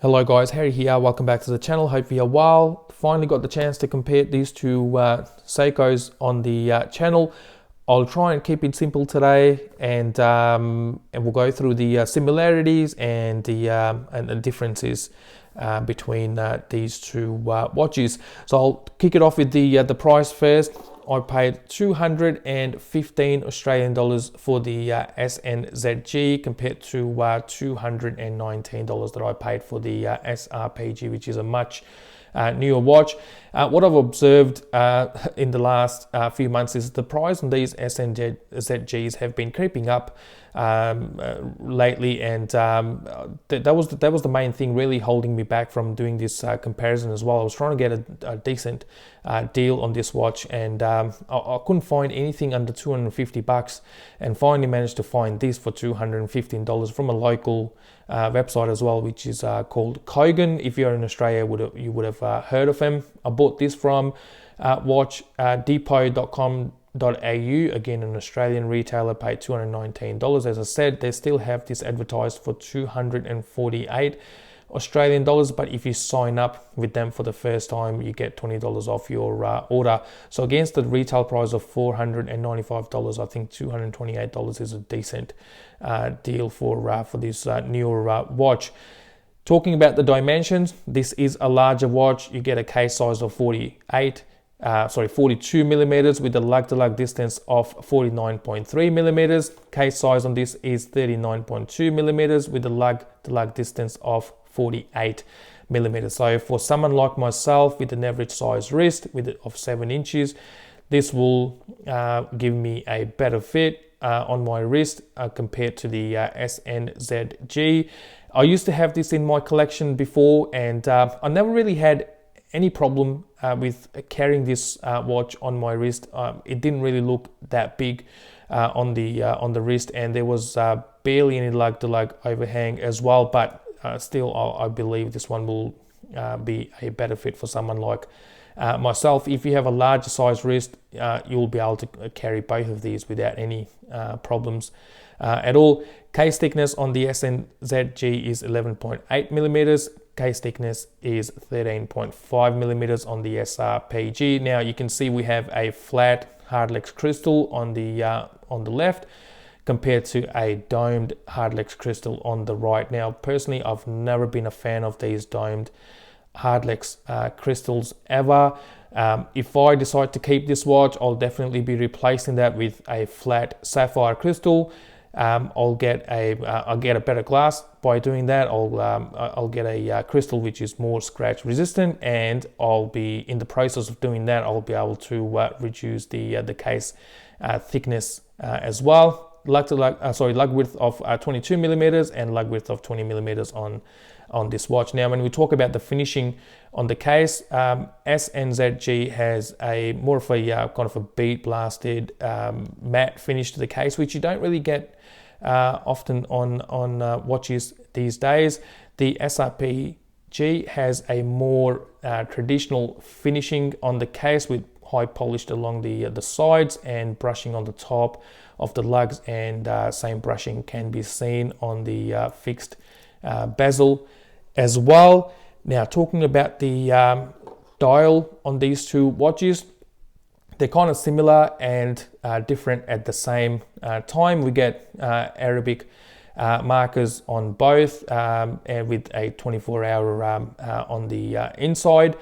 Hello guys, Harry here. Welcome back to the channel. Hope you're well. Finally got the chance to compare these two Seikos on the channel. I'll try and keep it simple today, and we'll go through the similarities and the differences between these two watches. So I'll kick it off with the price first. I paid 215 Australian dollars for the SNZG compared to $219 that I paid for the SRPG, which is a much newer watch. What I've observed in the last few months is the price on these SNZGs have been creeping up lately, and that was the main thing really holding me back from doing this comparison as well. I was trying to get a decent deal on this watch, and I couldn't find anything under 250 bucks, and finally managed to find this for $215 from a local website as well, which is called Kogan. If you're in Australia, you would have heard of him. I bought this from watchdepot.com.au, again an Australian retailer, paid $219. As I said, they still have this advertised for 248 Australian dollars, but if you sign up with them for the first time, you get $20 off your order. So against the retail price of $495, I think $228 is a decent deal for this newer watch. Talking about the dimensions, this is a larger watch. You get a case size of 42 millimeters with a lug-to-lug distance of 49.3 millimeters. Case size on this is 39.2 millimeters with a lug-to-lug distance of 48 millimeters. So for someone like myself with an average size wrist of 7 inches, this will give me a better fit on my wrist compared to the SNZG. I used to have this in my collection before, and I never really had any problem with carrying this watch on my wrist. It didn't really look that big on the wrist, and there was barely any lug-to-lug overhang as well. But still, I believe this one will be a better fit for someone like myself. If you have a larger size wrist, you'll be able to carry both of these without any problems at all. Case thickness on the SNZG is 11.8 millimeters. Case thickness is 13.5 millimeters on the SRPG. Now you can see we have a flat hardlex crystal on the left compared to a domed hardlex crystal on the right. Now personally, I've never been a fan of these domed hardlex crystals ever. If I decide to keep this watch, I'll definitely be replacing that with a flat sapphire crystal. I'll get a better glass by doing that. I'll get a crystal which is more scratch resistant, and I'll be in the process of doing that. I'll be able to reduce the case thickness as well. Lug width of 22 millimeters and lug width of 20 millimeters on this watch. Now, when we talk about the finishing on the case, SNZG has a more of a kind of a bead blasted matte finish to the case, which you don't really get often on watches these days. The SRPG has a more traditional finishing on the case with high polished along the sides and brushing on the top of the lugs, and same brushing can be seen on the fixed bezel as well. Now, talking about the dial on these two watches, they're kind of similar and different at the same time. We get Arabic markers on both, and with a 24-hour on the inside.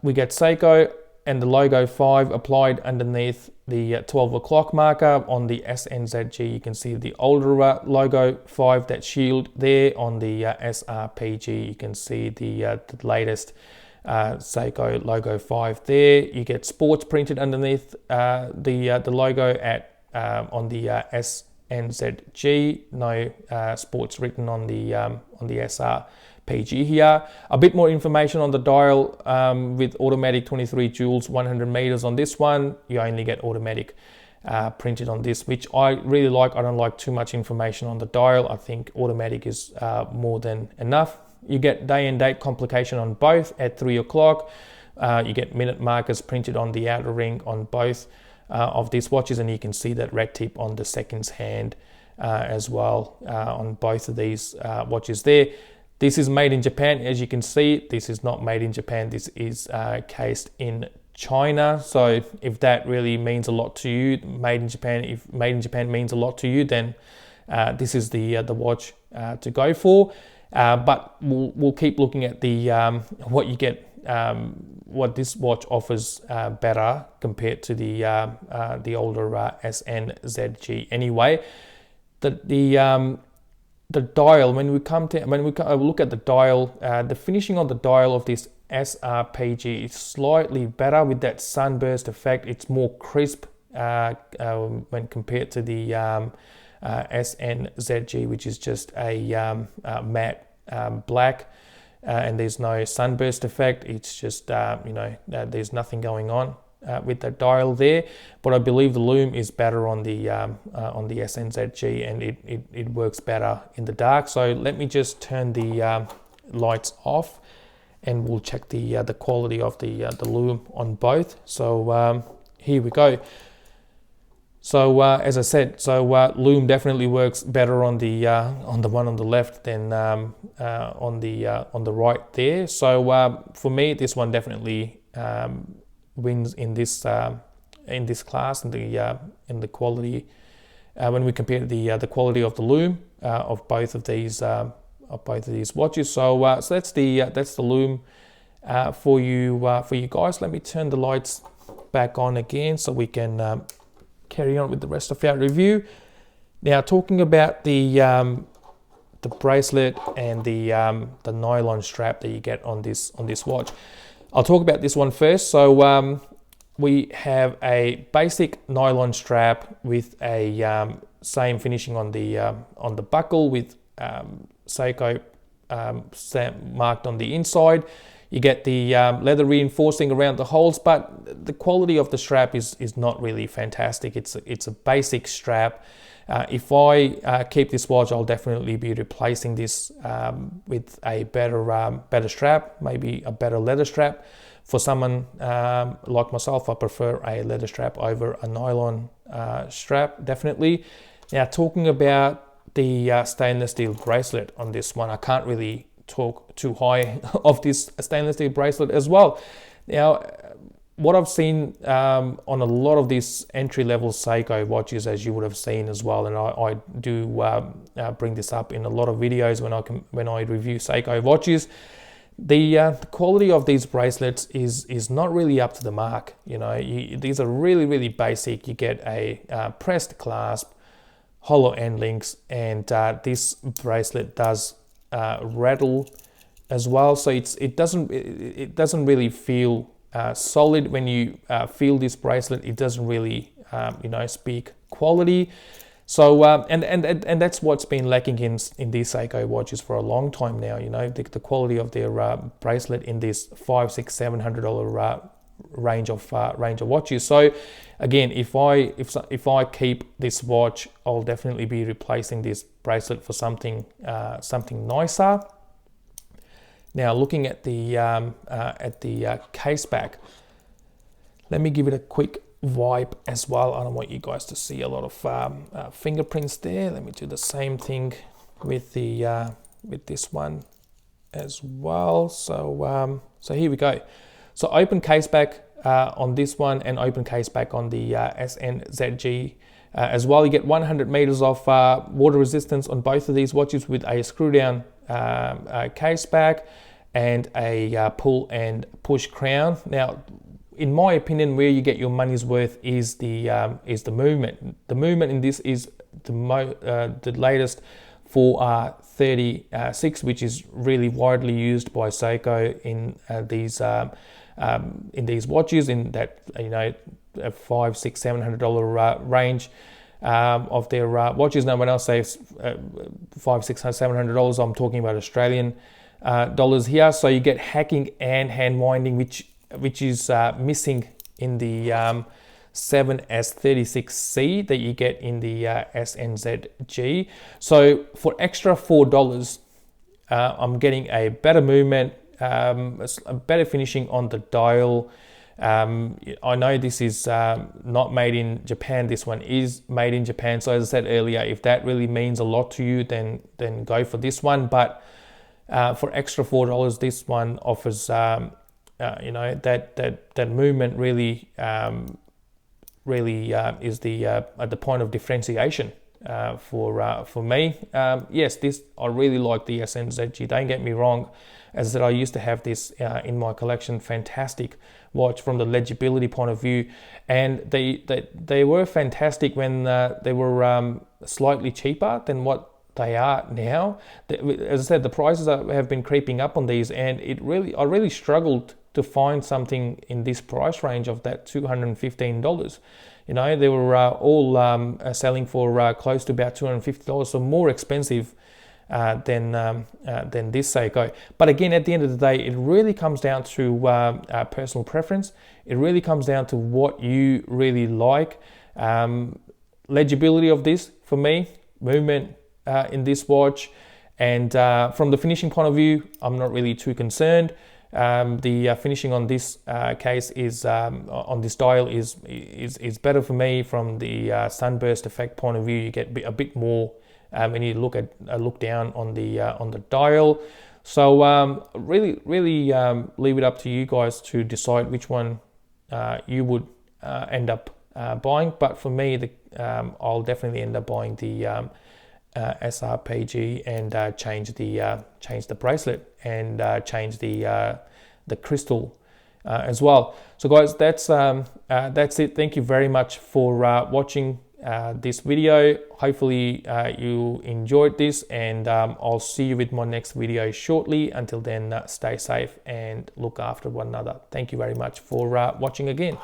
We get Seiko and the logo 5 applied underneath the 12 o'clock marker. On the SNZG, you can see the older logo 5, that shield there. On the SRPG, you can see the latest Seiko logo 5 there. You get sports printed underneath the logo on the SNZG. No sports written on the SRPG here. A bit more information on the dial with automatic 23 joules 100 meters on this one. You only get automatic printed on this, which I really like. I don't like too much information on the dial. I think automatic is more than enough. You get day and date complication on both at 3 o'clock. You get minute markers printed on the outer ring on both of these watches, and you can see that red tip on the seconds hand as well on both of these watches there. This is made in Japan. As you can see, this is not made in Japan. This is cased in China. So if that really means a lot to you, made in Japan, if made in Japan means a lot to you, then this is the watch to go for. But we'll keep looking at the what you get, what this watch offers better compared to the older SNZG. Anyway, the dial, when we look at the dial, the finishing on the dial of this SRPG is slightly better with that sunburst effect. It's more crisp when compared to the SNZG, which is just a matte black, and there's no sunburst effect. It's just there's nothing going on with the dial there. But I believe the Lume is better on the SNZG, and it works better in the dark. So let me just turn the lights off, and we'll check the quality of the Lume on both. So here we go. So as I said, Lume definitely works better on the one on the left than on the right there. So for me, this one definitely wins in this class, in the quality when we compare the quality of the Lume of both of these watches. So that's the Lume for you guys. Let me turn the lights back on again so we can carry on with the rest of our review. Now, talking about the bracelet and the nylon strap that you get on this watch, I'll talk about this one first. So we have a basic nylon strap with a same finishing on the buckle with Seiko marked on the inside. You get the leather reinforcing around the holes, but the quality of the strap is not really fantastic. It's a basic strap. If I keep this watch, I'll definitely be replacing this with a better strap, maybe a better leather strap. For someone like myself, I prefer a leather strap over a nylon strap, definitely. Now, talking about the stainless steel bracelet on this one, I can't really talk too high of this stainless steel bracelet as well. Now, what I've seen on a lot of these entry-level Seiko watches, as you would have seen as well, and I do bring this up in a lot of videos when I review Seiko watches, the quality of these bracelets is not really up to the mark. These are really basic. You get a pressed clasp, hollow end links, and this bracelet does rattle as well, so it doesn't really feel solid when you feel this bracelet. It doesn't really speak quality. So and that's what's been lacking in these Seiko watches for a long time now. The quality of their bracelet in this $500, $600, $700 range of watches. So again, if I keep this watch, I'll definitely be replacing this bracelet for something nicer. Now, looking at the case back, let me give it a quick wipe as well. I don't want you guys to see a lot of fingerprints there. Let me do the same thing with this one as well. So here we go. So open case back on this one, and open case back on the SNZG as well. You get 100 meters of water resistance on both of these watches with a screw down case back and a pull and push crown. Now, in my opinion, where you get your money's worth is the movement. The movement in this is the latest 436, which is really widely used by Seiko in these watches, in that $500, $600, $700 range of their watches. Now, when I say $500, $600, $700, I'm talking about Australian dollars here. So you get hacking and hand winding, which is missing in the 7S36C that you get in the SNZG. So for extra $4, I'm getting a better movement, a better finishing on the dial. I know this is not made in Japan. This one is made in Japan. So as I said earlier, if that really means a lot to you, then go for this one. But For extra $4, this one offers you know, that movement really is the at the point of differentiation for me. Yes, this, I really like the SNZG, don't get me wrong. As I said, I used to have this in my collection. Fantastic watch from the legibility point of view, and they were fantastic when they were slightly cheaper than what they are now. As I said, the prices have been creeping up on these, and I really struggled to find something in this price range of that $215. You know, they were all selling for close to about $250, so more expensive than this Seiko. But again, at the end of the day, it really comes down to personal preference. It really comes down to what you really like. Legibility of this, for me, movement in this watch, and from the finishing point of view, I'm not really too concerned. The finishing on this case is on this dial is better for me. From the sunburst effect point of view, you get a bit more when you look down on the dial. So really leave it up to you guys to decide which one you would end up buying. But for me, I'll definitely end up buying the SRPG and change the bracelet and change the crystal as well. So guys, that's it. Thank you very much for watching this video. Hopefully you enjoyed this, and I'll see you with my next video shortly. Until then, stay safe and look after one another. Thank you very much for watching again.